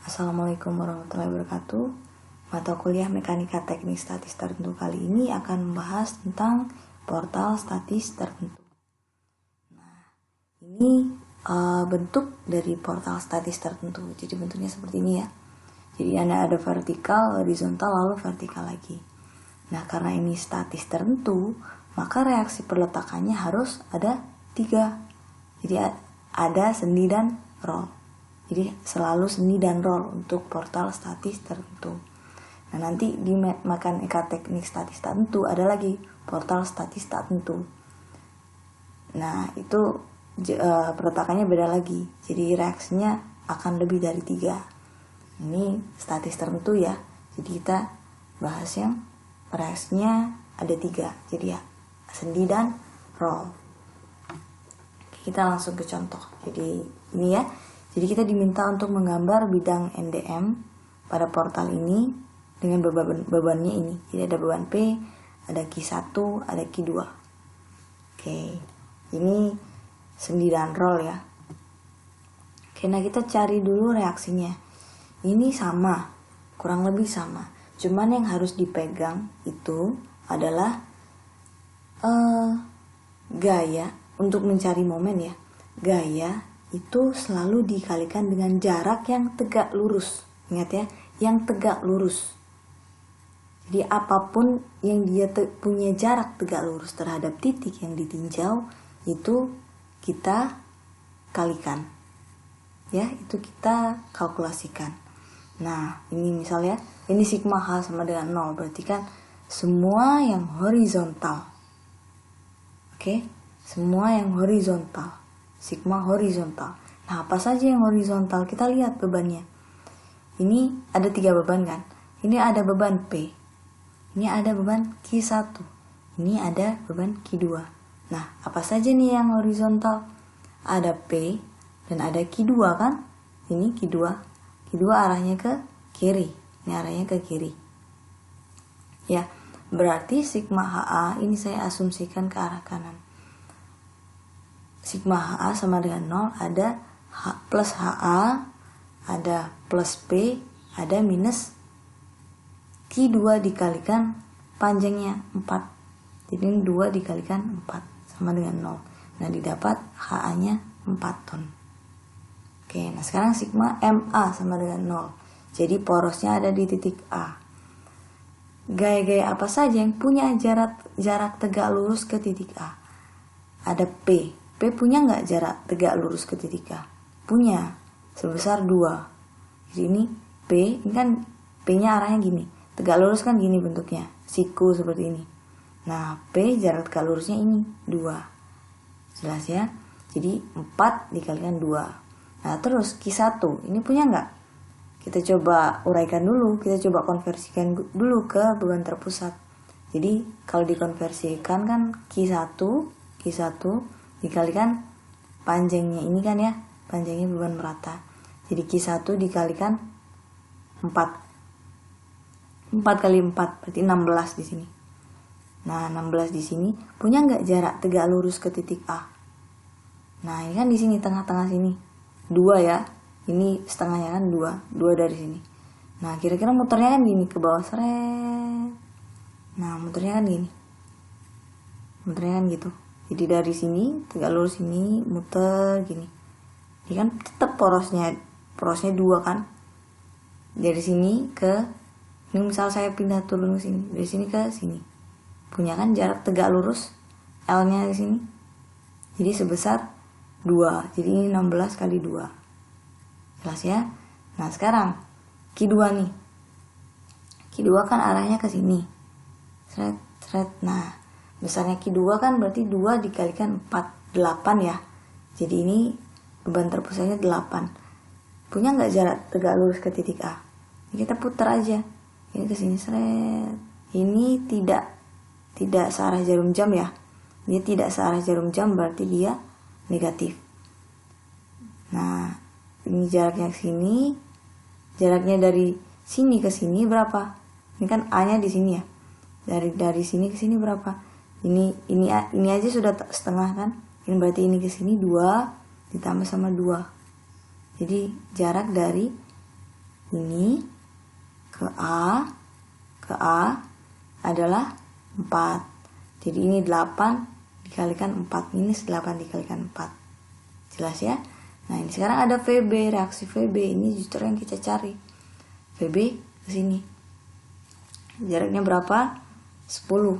Assalamualaikum warahmatullahi wabarakatuh. Mata kuliah Mekanika Teknik Statis Tertentu kali ini akan membahas tentang portal statis tertentu. Nah, ini bentuk dari portal statis tertentu. Jadi bentuknya seperti ini ya. Jadi ada vertikal, horizontal, lalu vertikal lagi. Nah, karena ini statis tertentu, maka reaksi perletakannya harus ada 3. Jadi ada sendi dan roll. Jadi selalu sendi dan roll untuk portal statis tertentu. Nah, nanti di Mekanika Teknik Statis Tertentu ada lagi portal statis tertentu. Nah, itu peletakannya beda lagi. Jadi reaksinya akan lebih dari 3. Ini statis tertentu ya. Jadi kita bahas yang reaksinya ada 3. Jadi ya sendi dan roll. Kita langsung ke contoh. Jadi ini ya. Jadi kita diminta untuk menggambar bidang NDM pada portal ini dengan bebannya ini. Jadi ada beban P, ada Q1, ada Q2. Oke. Ini sendi dan roll ya. Oke, nah kita cari dulu reaksinya. Ini sama, kurang lebih sama. Cuman yang harus dipegang itu adalah gaya. Untuk mencari momen ya, gaya itu selalu dikalikan dengan jarak yang tegak lurus. Ingat ya, yang tegak lurus. Jadi apapun yang dia punya jarak tegak lurus terhadap titik yang ditinjau, itu kita kalikan. Ya, itu kita kalkulasikan. Nah, ini misalnya, ini sigma H sama dengan 0. Berarti kan semua yang horizontal. Oke? Semua yang horizontal, sigma horizontal. Nah, apa saja yang horizontal? Kita lihat bebannya. Ini ada 3 beban kan? Ini ada beban P. Ini ada beban Q1. Ini ada beban Q2. Nah, apa saja nih yang horizontal? Ada P dan ada Q2 kan? Ini Q2. Q2 arahnya ke kiri. Ini arahnya ke kiri. Ya, berarti sigma HA ini saya asumsikan ke arah kanan. Sigma HA sama dengan 0, ada plus HA, ada plus P, ada minus Q2 dikalikan panjangnya 4. Jadi ini 2 dikalikan 4 sama dengan 0. Nah, didapat HA-nya 4 ton. Oke, nah sekarang sigma MA sama dengan 0. Jadi porosnya ada di titik A. Gaya-gaya apa saja yang punya jarak tegak lurus ke titik A? Ada P. P punya nggak jarak tegak lurus ke titik A? Punya, sebesar 2. Jadi ini P, ini kan P-nya arahnya gini. Tegak lurus kan gini bentuknya, siku seperti ini. Nah, P jarak tegak lurusnya ini 2. Jelas ya? Jadi 4 dikalikan 2. Nah, terus Q1, ini punya nggak? Kita coba uraikan dulu, kita coba konversikan dulu ke beban terpusat. Jadi, kalau dikonversikan kan Q1 dikalikan panjangnya ini kan ya, panjangnya beban merata. Jadi Q1 dikalikan 4 kali 4 berarti 16 di sini. Nah, 16 di sini punya nggak jarak tegak lurus ke titik A? Nah, ini kan di sini tengah-tengah sini 2 ya. Ini setengahnya kan 2 dari sini. Nah, kira-kira muternya kan gini ke bawah seret. Nah, muternya kan gini. Muternya kan gitu. Jadi dari sini tegak lurus ini muter gini. Ini kan tetap porosnya 2 kan. Dari sini ke ini misal saya pindah turun ke sini, dari sini ke sini. Punya kan jarak tegak lurus L-nya di sini. Jadi sebesar 2. Jadi ini 16 kali 2. Jelas ya? Nah, sekarang Q2 nih. Q2 kan arahnya ke sini. Seret. Nah, besarnya Q2 kan berarti 2 dikalikan 4, 8 ya. Jadi ini beban terpusatnya 8. Punya nggak jarak tegak lurus ke titik A? Ini kita putar aja. Ini ke sini seret. Ini tidak searah jarum jam ya. Dia tidak searah jarum jam berarti dia negatif. Nah, ini jaraknya ke sini. Jaraknya dari sini ke sini berapa? Ini kan A-nya di sini ya. Dari sini ke sini berapa? Ini aja sudah setengah kan? Ini berarti ini ke sini 2 ditambah sama 2. Jadi jarak dari ini ke A adalah 4. Jadi ini 8 dikalikan 4 minus 8 dikalikan 4. Jelas ya? Nah, ini sekarang ada VB, reaksi VB ini justru yang kita cari. VB ke sini. Jaraknya berapa? 10.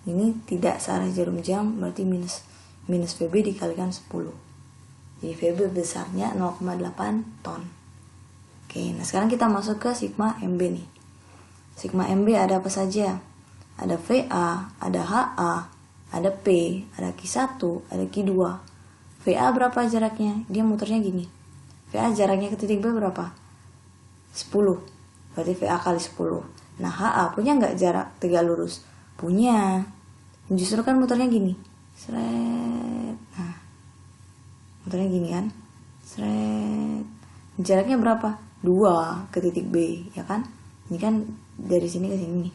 Ini tidak searah jarum jam, berarti minus VB dikalikan 10. Jadi VB besarnya 0,8 ton. Oke, nah sekarang kita masuk ke sigma MB nih. Sigma MB ada apa saja? Ada VA, ada HA, ada P, ada Q1, ada Q2. VA berapa jaraknya? Dia muternya gini. VA jaraknya ke titik B berapa? 10. Berarti VA kali 10. Nah, HA punya nggak jarak tegak lurus? Punya. Justru kan muternya gini. Seret. Nah, muternya gini kan? Seret. Jaraknya berapa? 2 ke titik B, ya kan? Ini kan dari sini ke sini nih.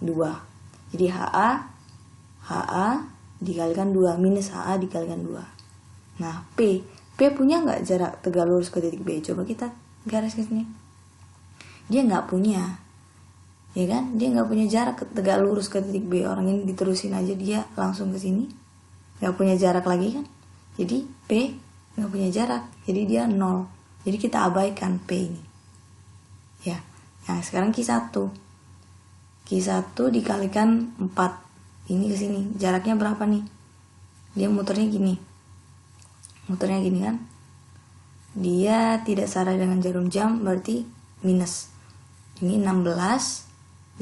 2. Jadi HA dikalikan 2 minus HA dikalikan 2. Nah, P punya nggak jarak tegak lurus ke titik B? Coba kita garis ke sini. Dia nggak punya, ya kan? Dia nggak punya jarak tegak lurus ke titik B. Orang ini diterusin aja dia langsung ke sini, nggak punya jarak lagi kan? Jadi P nggak punya jarak, jadi dia 0. Jadi kita abaikan P ini. Ya, nah sekarang Q1 dikalikan 4. Ini ke sini, jaraknya berapa nih? Dia muternya gini. Muternya gini kan? Dia tidak searah dengan jarum jam, berarti minus. Ini 16,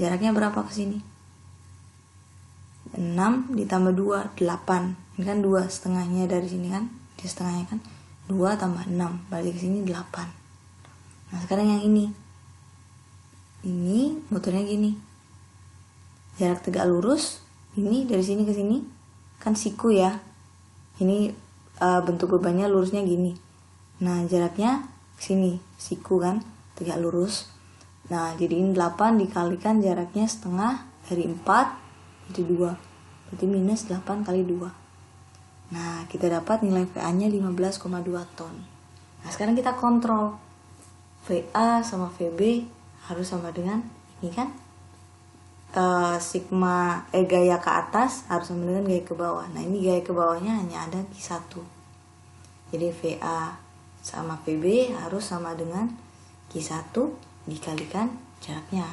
jaraknya berapa ke sini? 6 ditambah 2, 8. Ini kan 2 setengahnya dari sini kan? Dia setengahnya kan? 2 tambah 6, berarti ke sini 8. Nah, sekarang yang ini. Ini muternya gini. Jarak tegak lurus ini dari sini ke sini kan siku ya. Ini bentuk bebannya lurusnya gini. Nah, jaraknya ke sini siku kan tegak lurus. Nah, jadi ini 8 dikalikan jaraknya setengah dari 4 itu 2. Berarti minus 8 kali 2. Nah, kita dapat nilai VA-nya 15,2 ton. Nah, sekarang kita kontrol. VA sama VB harus sama dengan ini kan? Sigma gaya ke atas harus sama dengan gaya ke bawah. Nah, ini gaya ke bawahnya hanya ada Q1. Jadi VA sama VB harus sama dengan Q1 dikalikan jaraknya.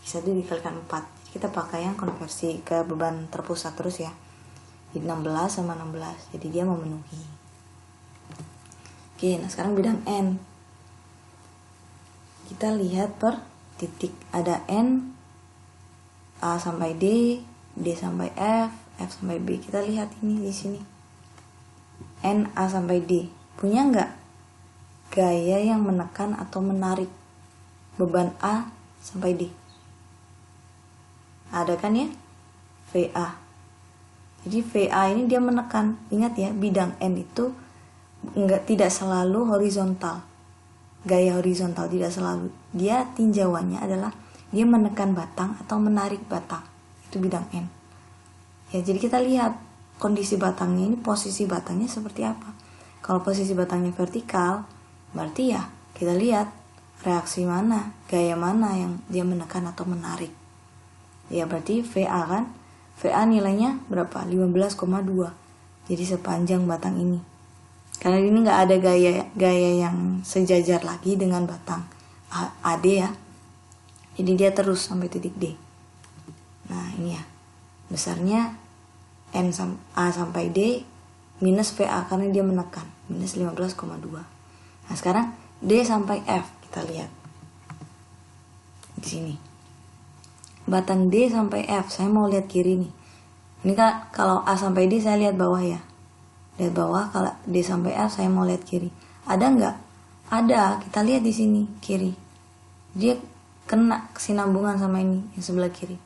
Q1 dikalikan 4. Jadi kita pakai yang konversi ke beban terpusat terus ya. Jadi 16 sama 16. Jadi dia memenuhi. Oke, nah sekarang bidang N. Kita lihat per titik. Ada N A sampai D, D sampai F, F sampai B. Kita lihat ini di sini. N A sampai D. Punya nggak gaya yang menekan atau menarik beban A sampai D? Ada kan ya? VA. Jadi VA ini dia menekan. Ingat ya, bidang N itu tidak selalu horizontal. Gaya horizontal tidak selalu. Dia tinjauannya adalah dia menekan batang atau menarik batang. Itu bidang N. Ya, jadi kita lihat kondisi batangnya ini, posisi batangnya seperti apa. Kalau posisi batangnya vertikal, berarti ya kita lihat reaksi mana, gaya mana yang dia menekan atau menarik. Ya, berarti VA kan. VA nilainya berapa? 15,2. Jadi sepanjang batang ini. Karena ini nggak ada gaya yang sejajar lagi dengan batang AD ya. Jadi dia terus sampai titik D. Nah, ini ya. Besarnya A sampai D minus VA karena dia menekan. Minus 15,2. Nah, sekarang D sampai F. Kita lihat. Di sini. Batang D sampai F. Saya mau lihat kiri nih. Ini kan kalau A sampai D saya lihat bawah ya. Lihat bawah. Kalau D sampai F saya mau lihat kiri. Ada nggak? Ada. Kita lihat di sini kiri. Dia kena kesinambungan sama ini yang sebelah kiri.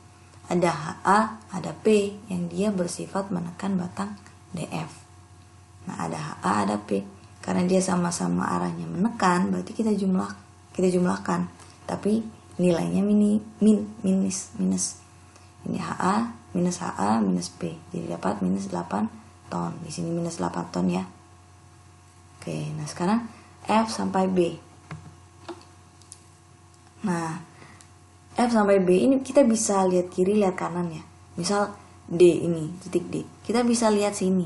Ada HA, ada P yang dia bersifat menekan batang DF. Nah, ada HA, ada P. Karena dia sama-sama arahnya menekan, berarti kita jumlahkan. Tapi nilainya minus. Ini HA minus P. Jadi dapat minus 8 ton. Di sini minus 8 ton ya. Oke, nah sekarang F sampai B. Nah, F sampai B ini kita bisa lihat kiri, lihat kanan ya. Misal D ini, titik D. Kita bisa lihat sini.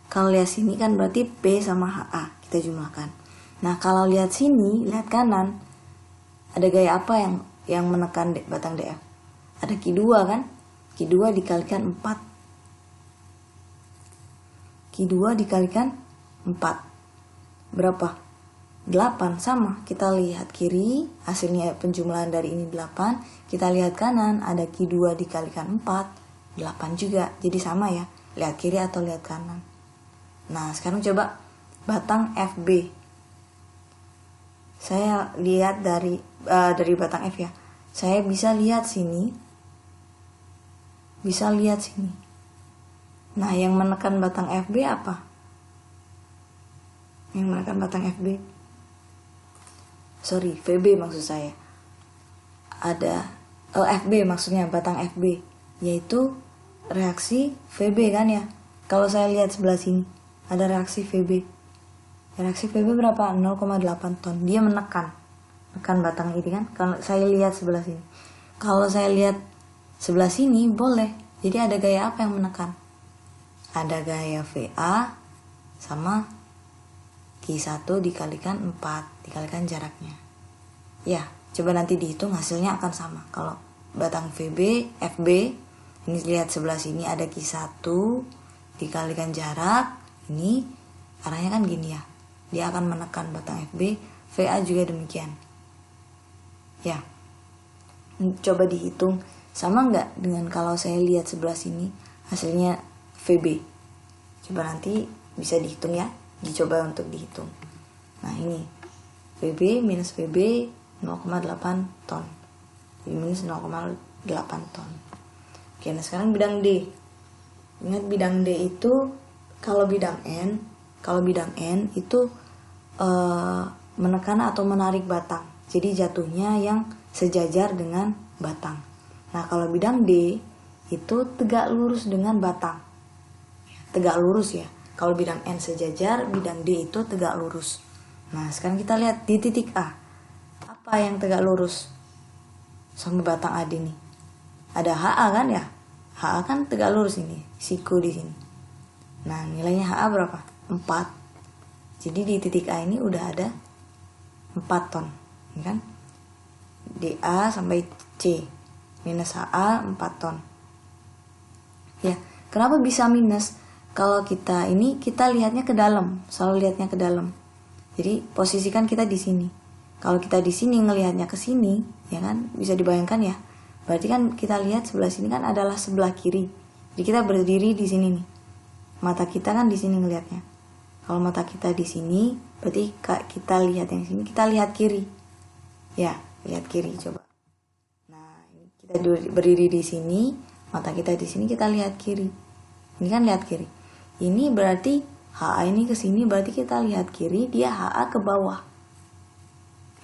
Kalau lihat sini kan berarti P sama HA kita jumlahkan. Nah, kalau lihat sini, lihat kanan, ada gaya apa yang menekan batang DF? Ada Q2 kan? Q2 dikalikan 4. Q2 dikalikan 4. Berapa? 8. Sama. Kita lihat kiri, hasilnya penjumlahan dari ini 8. Kita lihat kanan, ada Q2 dikalikan 4. 8 juga. Jadi sama ya. Lihat kiri atau lihat kanan. Nah, sekarang coba batang FB. Saya lihat dari batang F ya. Saya bisa lihat sini. Bisa lihat sini. Nah, yang menekan batang FB apa? Yang menekan batang FB? Sorry, VB maksud saya. Ada FB maksudnya, batang FB. Yaitu reaksi VB kan ya. Kalau saya lihat sebelah sini, ada reaksi VB. Reaksi VB berapa? 0,8 ton. Dia menekan batang ini kan. Kalau saya lihat sebelah sini. Kalau saya lihat sebelah sini, boleh. Jadi ada gaya apa yang menekan? Ada gaya VA sama Q1 dikalikan 4, dikalikan jaraknya. Ya, coba nanti dihitung hasilnya akan sama. Kalau batang VB, FB, ini lihat sebelah sini ada Q1 dikalikan jarak, ini arahnya kan gini ya. Dia akan menekan batang FB, VA juga demikian. Ya, coba dihitung sama nggak dengan kalau saya lihat sebelah sini hasilnya VB. Coba nanti bisa dihitung ya, dicoba untuk dihitung. Nah ini VB minus VB 0,8 ton, VB minus 0,8 ton. Oke, nah sekarang bidang D. Ingat bidang D itu kalau bidang N itu menekan atau menarik batang. Jadi jatuhnya yang sejajar dengan batang. Nah kalau bidang D itu tegak lurus dengan batang. Tegak lurus ya. Kalau bidang N sejajar, bidang D itu tegak lurus. Nah sekarang kita lihat di titik A. Apa yang tegak lurus sama batang AD nih? Ada HA kan ya? HA kan tegak lurus ini, siku di sini. Nah nilainya HA berapa? 4. Jadi di titik A ini udah ada 4 ton, ya kan? DA sampai C minus HA 4 ton. Ya, kenapa bisa minus? Kalau kita lihatnya ke dalam, selalu lihatnya ke dalam. Jadi posisikan kita di sini. Kalau kita di sini ngelihatnya ke sini, ya kan, bisa dibayangkan ya. Berarti kan kita lihat sebelah sini kan adalah sebelah kiri. Jadi kita berdiri di sini nih. Mata kita kan di sini ngelihatnya. Kalau mata kita di sini, berarti kita lihat yang sini, kita lihat kiri. Ya, lihat kiri coba. Nah, kita berdiri di sini, mata kita di sini, kita lihat kiri. Ini kan lihat kiri. Ini berarti HA ini ke sini, berarti kita lihat kiri, dia HA ke bawah.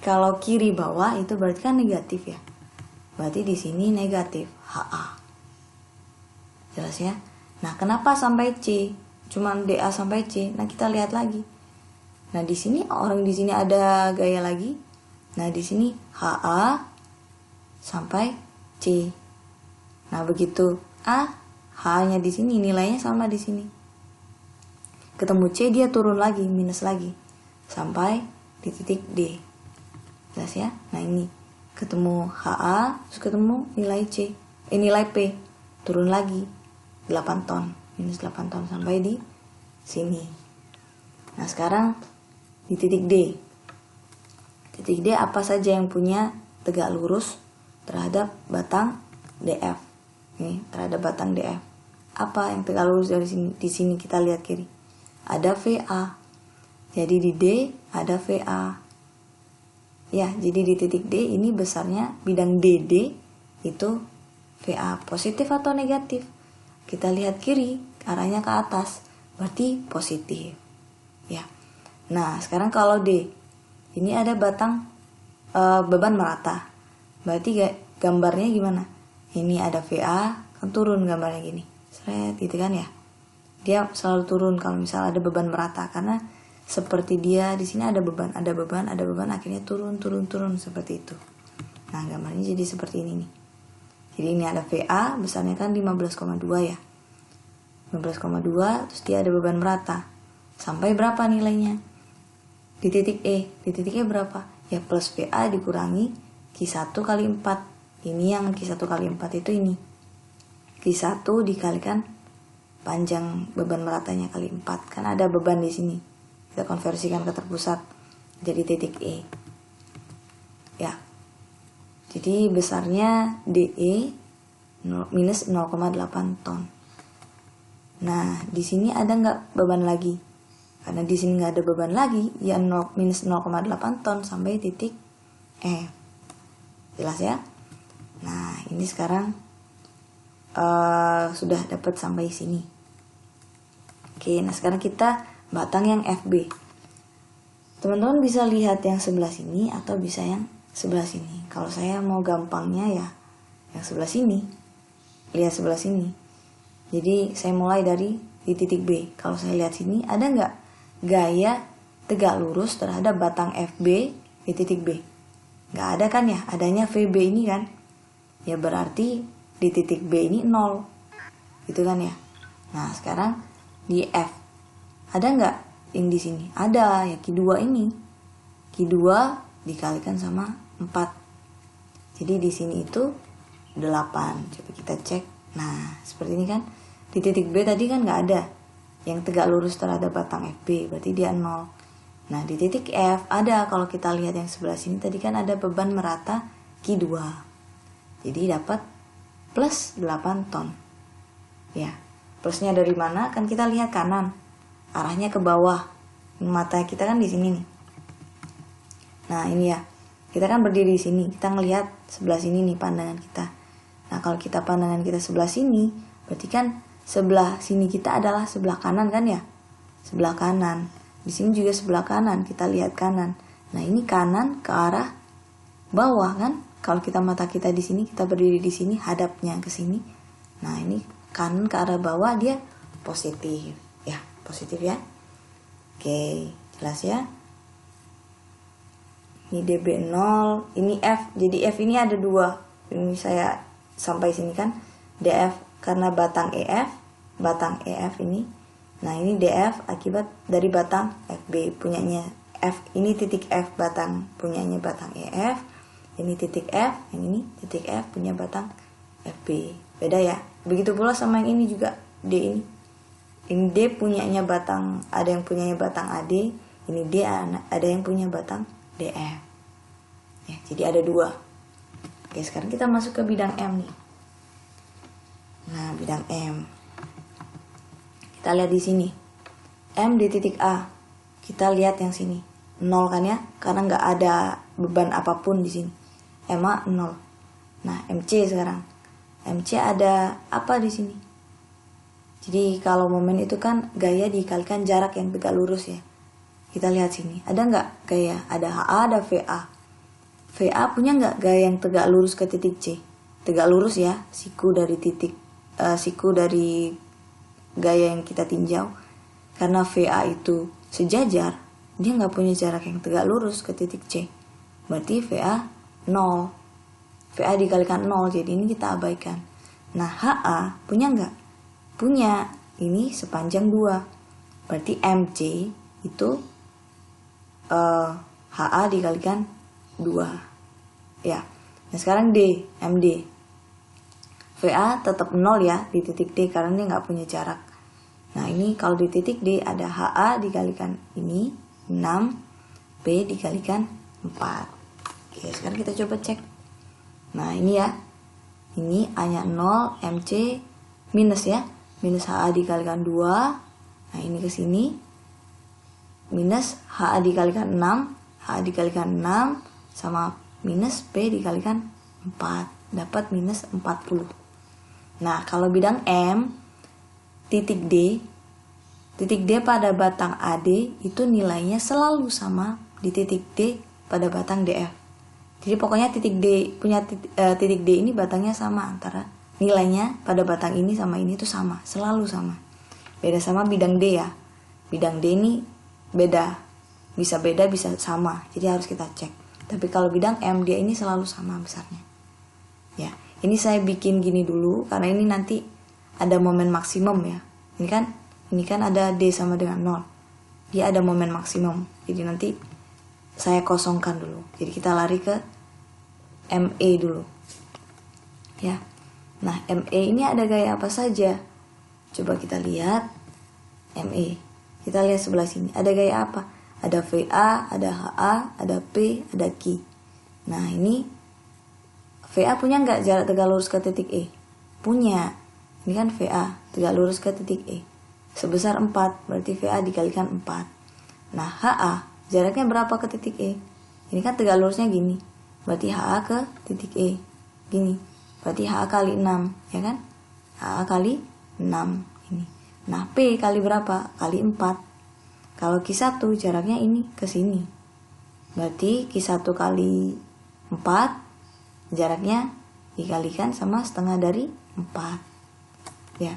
Kalau kiri bawah itu berarti kan negatif ya. Berarti di sini negatif HA. Jelas ya? Nah, kenapa sampai C? Cuman DA sampai C. Nah, kita lihat lagi. Nah, di sini orang di sini ada gaya lagi. Nah, di sini HA sampai C. Nah, begitu A, H-nya di sini, nilainya sama di sini. Ketemu C, dia turun lagi, minus lagi. Sampai di titik D. Jelas ya? Nah, ini. Ketemu HA, terus ketemu nilai C. Nilai P. Turun lagi. 8 ton. Minus 8 ton sampai di sini. Nah, sekarang di titik D. Titik D apa saja yang punya tegak lurus terhadap batang DF. Ini terhadap batang DF. Apa yang tegak lurus dari sini? Di sini kita lihat kiri. Ada VA. Jadi di D ada VA. Ya, jadi di titik D ini besarnya bidang DD itu VA. Positif atau negatif? Kita lihat kiri, arahnya ke atas. Berarti positif. Ya. Nah, sekarang kalau D. Ini ada batang beban merata. Berarti gambarnya gimana? Ini ada VA, kan turun gambarnya gini. Seret gitu kan ya. Dia selalu turun kalau misal ada beban merata karena seperti dia di sini ada beban, akhirnya turun seperti itu. Nah, gambarnya jadi seperti ini nih. Jadi ini ada VA, besarnya kan 15,2 ya. 15,2, terus dia ada beban merata. Sampai berapa nilainya? Di titik E. Di titik E berapa? Ya plus VA dikurangi Q1 kali 4. Ini yang Q1 kali 4 itu ini. Q1 dikalikan panjang beban meratanya kali 4. Kan ada beban di sini. Kita konversikan ke terpusat jadi titik E. Ya. Jadi besarnya DE minus 0,8 ton. Nah, di sini ada nggak beban lagi? Karena di sini nggak ada beban lagi, ya minus 0,8 ton sampai titik E. Jelas ya? Nah, ini sekarang sudah dapat sampai sini. Oke, nah sekarang kita batang yang FB. Teman-teman bisa lihat yang sebelah sini atau bisa yang sebelah sini. Kalau saya mau gampangnya ya yang sebelah sini. Lihat sebelah sini. Jadi saya mulai dari di titik B. Kalau saya lihat sini, ada nggak gaya tegak lurus terhadap batang FB di titik B? Nggak ada kan ya? Adanya VB ini kan. Ya berarti di titik B ini 0. Gitu kan ya. Nah sekarang di F. Ada nggak yang di sini? Ada ya Q2 ini. Q2 dikalikan sama 4. Jadi di sini itu 8. Coba kita cek. Nah, seperti ini kan. Di titik B tadi kan nggak ada yang tegak lurus terhadap batang FB, berarti dia 0. Nah, di titik F ada, kalau kita lihat yang sebelah sini tadi kan ada beban merata Q2. Jadi dapat plus 8 ton. Ya, plusnya dari mana? Kan kita lihat kanan. Arahnya ke bawah. Mata kita kan di sini nih. Nah, ini ya. Kita kan berdiri di sini. Kita ngelihat sebelah sini nih pandangan kita. Nah, kalau kita pandangan kita sebelah sini, berarti kan sebelah sini kita adalah sebelah kanan kan ya? Sebelah kanan. Di sini juga sebelah kanan. Kita lihat kanan. Nah, ini kanan ke arah bawah kan? Kalau kita mata kita di sini, kita berdiri di sini, hadapnya ke sini. Nah, ini kanan ke arah bawah, dia positif. Ya, positif ya. Oke, jelas ya. Ini DB0, ini F. Jadi F ini ada 2. Ini saya sampai sini kan. DF karena batang EF ini. Nah, ini DF akibat dari batang FB punyanya F. Ini titik F batang punyanya batang EF. Ini titik F, yang ini titik F punya batang FB. Beda ya. Begitu pula sama yang ini juga, D ini. Ini D punyanya batang, ada yang punyanya batang AD. Ini D ada yang punya batang DF. Ya, jadi ada 2. Oke, sekarang kita masuk ke bidang M nih. Nah, bidang M. Kita lihat di sini. M di titik A. Kita lihat yang sini. 0 kan ya? Karena nggak ada beban apapun di sini. MA 0. Nah, MC sekarang. MC ada apa di sini? Jadi kalau momen itu kan gaya dikalikan jarak yang tegak lurus ya. Kita lihat sini. Ada nggak gaya? Ada HA, ada VA. VA punya nggak gaya yang tegak lurus ke titik C? Tegak lurus ya. Siku dari gaya yang kita tinjau. Karena VA itu sejajar, dia nggak punya jarak yang tegak lurus ke titik C. Berarti VA 0. VA dikalikan 0, jadi ini kita abaikan. Nah, HA punya nggak? Punya. Ini sepanjang 2. Berarti MC itu HA dikalikan 2. Ya. Nah, sekarang D, MD. VA tetap 0 ya di titik D karena dia nggak punya jarak. Nah, ini kalau di titik D ada HA dikalikan ini 6, B dikalikan 4. Oke, sekarang kita coba cek. Nah, ini ya. Ini A-nya 0, MC minus ya. Minus HA dikalikan 2. Nah, ini ke sini. Minus HA dikalikan 6. HA dikalikan 6 sama minus B dikalikan 4. Dapat minus 40. Nah, kalau bidang M, titik D pada batang AD itu nilainya selalu sama di titik D pada batang DF. Jadi pokoknya titik D ini batangnya sama, antara nilainya pada batang ini sama ini itu sama, selalu sama. Beda sama bidang D ya. Bidang D ini beda, bisa beda bisa sama, jadi harus kita cek. Tapi kalau bidang M dia ini selalu sama besarnya. Ya, ini saya bikin gini dulu karena ini nanti ada momen maksimum ya. Ini kan ada D sama dengan 0. Dia ada momen maksimum. Jadi nanti saya kosongkan dulu. Jadi kita lari ke ME dulu. Ya. Nah, ME ini ada gaya apa saja? Coba kita lihat ME. Kita lihat sebelah sini. Ada gaya apa? Ada VA, ada HA, ada P, ada Q. Nah, ini VA punya nggak jarak tegak lurus ke titik E? Punya. Ini kan VA, tegak lurus ke titik E. Sebesar 4, berarti VA dikalikan 4. Nah, HA, jaraknya berapa ke titik E? Ini kan tegak lurusnya gini. Berarti HA ke titik E. Gini. Berarti HA kali 6, ya kan? HA kali 6 ini. Nah, P kali berapa? Kali 4. Kalau Q1 jaraknya ini ke sini. Berarti Q1 kali 4 jaraknya dikalikan sama setengah dari 4. Ya.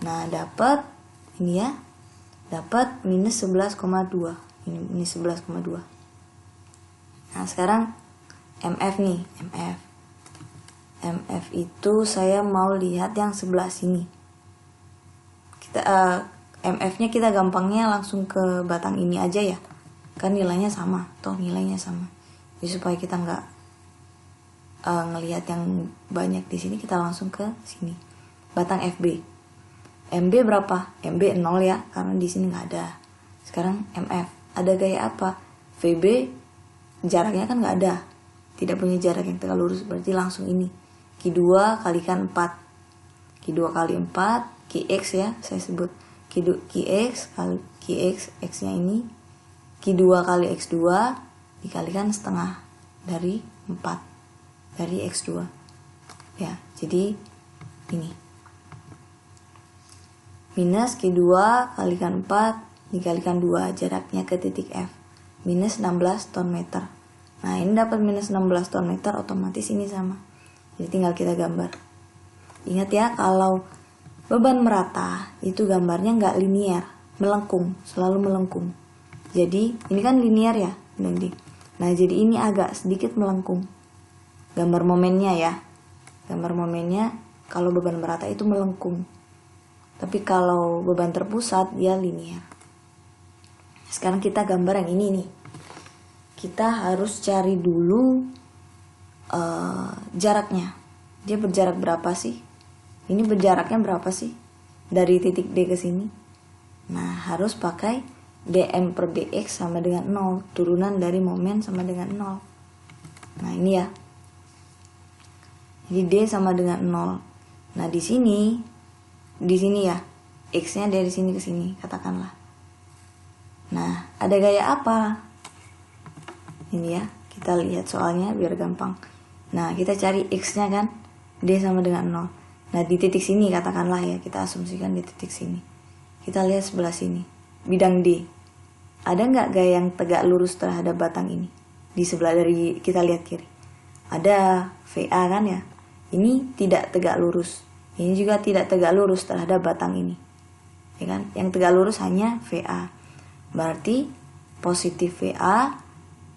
Nah, dapat ini ya. Dapat minus 11,2. Ini minus 11,2. Nah, sekarang MF nih, MF. MF itu saya mau lihat yang sebelah sini. Kita MF-nya kita gampangnya langsung ke batang ini aja ya. Kan nilainya sama, toh nilainya sama. Jadi supaya kita nggak ngelihat yang banyak di sini, kita langsung ke sini. Batang FB. MB berapa? MB 0 ya, karena di sini nggak ada. Sekarang MF. Ada gaya apa? VB jaraknya kan nggak ada. Tidak punya jarak yang tegak lurus, berarti langsung ini. Q2 kalikan 4. Q2 kali 4, QX ya, saya sebut. QX kali QX, X-nya ini. Q2 kali X2 dikalikan setengah dari 4. Dari X2. Ya, jadi ini. Minus Q2 kalikan 4 dikalikan 2, jaraknya ke titik F. Minus 16 ton meter. Nah, ini dapat minus 16 ton meter, otomatis ini sama. Jadi tinggal kita gambar. Ingat ya, kalau beban merata itu gambarnya nggak linear, melengkung, selalu melengkung. Jadi ini kan linear ya, nah jadi ini agak sedikit melengkung. Gambar momennya ya, gambar momennya kalau beban merata itu melengkung. Tapi kalau beban terpusat dia linear. Sekarang kita gambar yang ini nih. Kita harus cari dulu jaraknya. Dia berjarak berapa sih? Ini berjaraknya berapa sih dari titik D ke sini? Nah, harus pakai dm per dx sama dengan 0. Turunan dari momen sama dengan 0. Nah, ini ya. Jadi D sama dengan 0. Nah, di sini ya. X-nya dari sini ke sini, katakanlah. Nah, ada gaya apa? Ini ya. Kita lihat soalnya biar gampang. Nah, kita cari X-nya kan. D sama dengan 0. Nah, di titik sini katakanlah ya, kita asumsikan di titik sini. Kita lihat sebelah sini, bidang D. Ada nggak gaya yang tegak lurus terhadap batang ini? Di sebelah dari kita lihat kiri. Ada VA kan ya? Ini tidak tegak lurus. Ini juga tidak tegak lurus terhadap batang ini. Ya kan? Yang tegak lurus hanya VA. Berarti positif VA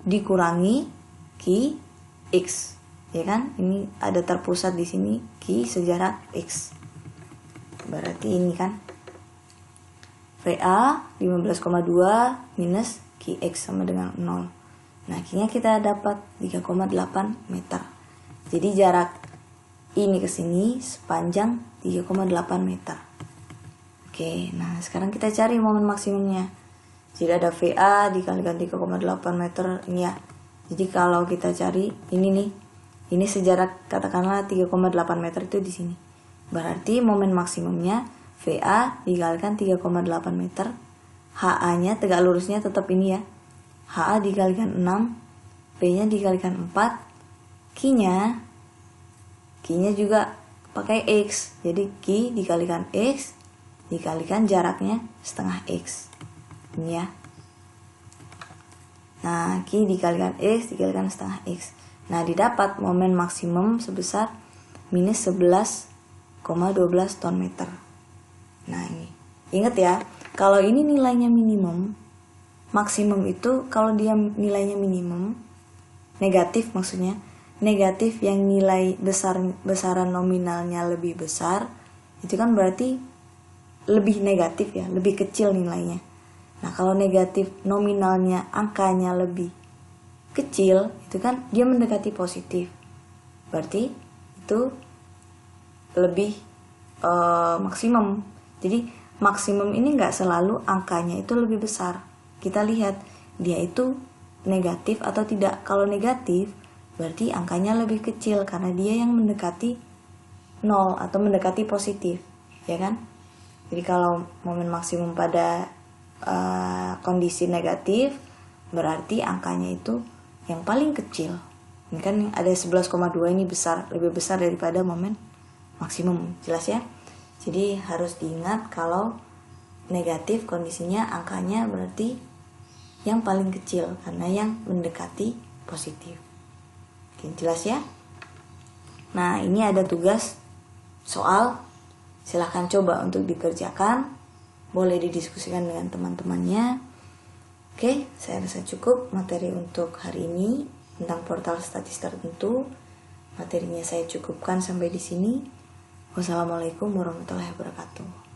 dikurangi QX. Ya kan, ini ada terpusat di sini Q sejarak X. Berarti ini kan VA 15,2 minus QX sama dengan 0. Nah, Q-nya kita dapat 3,8 meter. Jadi jarak ini ke sini sepanjang 3,8 meter. Oke, nah sekarang kita cari momen maksimumnya. Jadi ada VA dikalikan 3,8 meter ini ya. Jadi kalau kita cari ini nih, ini sejarak katakanlah 3,8 meter itu di sini. Berarti momen maksimumnya VA dikalikan 3,8 meter. HA-nya tegak lurusnya tetap ini ya. HA dikalikan 6, P-nya dikalikan 4, Q-nya juga pakai X. Jadi Q dikalikan X dikalikan jaraknya setengah X. Ini ya. Nah, Q dikalikan X dikalikan setengah X. Nah, didapat momen maksimum sebesar minus 11,12 ton meter. Nah, ini. Ingat ya, kalau ini nilainya minimum, maksimum itu kalau dia nilainya minimum, negatif maksudnya, negatif yang nilai besaran nominalnya lebih besar, itu kan berarti lebih negatif ya, lebih kecil nilainya. Nah kalau negatif nominalnya angkanya lebih kecil, itu kan dia mendekati positif, berarti itu lebih maksimum. Jadi maksimum ini nggak selalu angkanya itu lebih besar. Kita lihat dia itu negatif atau tidak. Kalau negatif berarti angkanya lebih kecil karena dia yang mendekati 0 atau mendekati positif, ya kan? Jadi kalau momen maksimum pada kondisi negatif berarti angkanya itu yang paling kecil. Ini kan ada 11,2 ini besar, lebih besar daripada momen maksimum, jelas ya? Jadi harus diingat kalau negatif kondisinya angkanya berarti yang paling kecil karena yang mendekati positif. Oke, jelas ya? Nah ini ada tugas soal, silahkan coba untuk dikerjakan, boleh didiskusikan dengan teman-temannya. Oke, saya rasa cukup materi untuk hari ini tentang portal statis tertentu. Materinya saya cukupkan sampai di sini. Wassalamualaikum warahmatullahi wabarakatuh.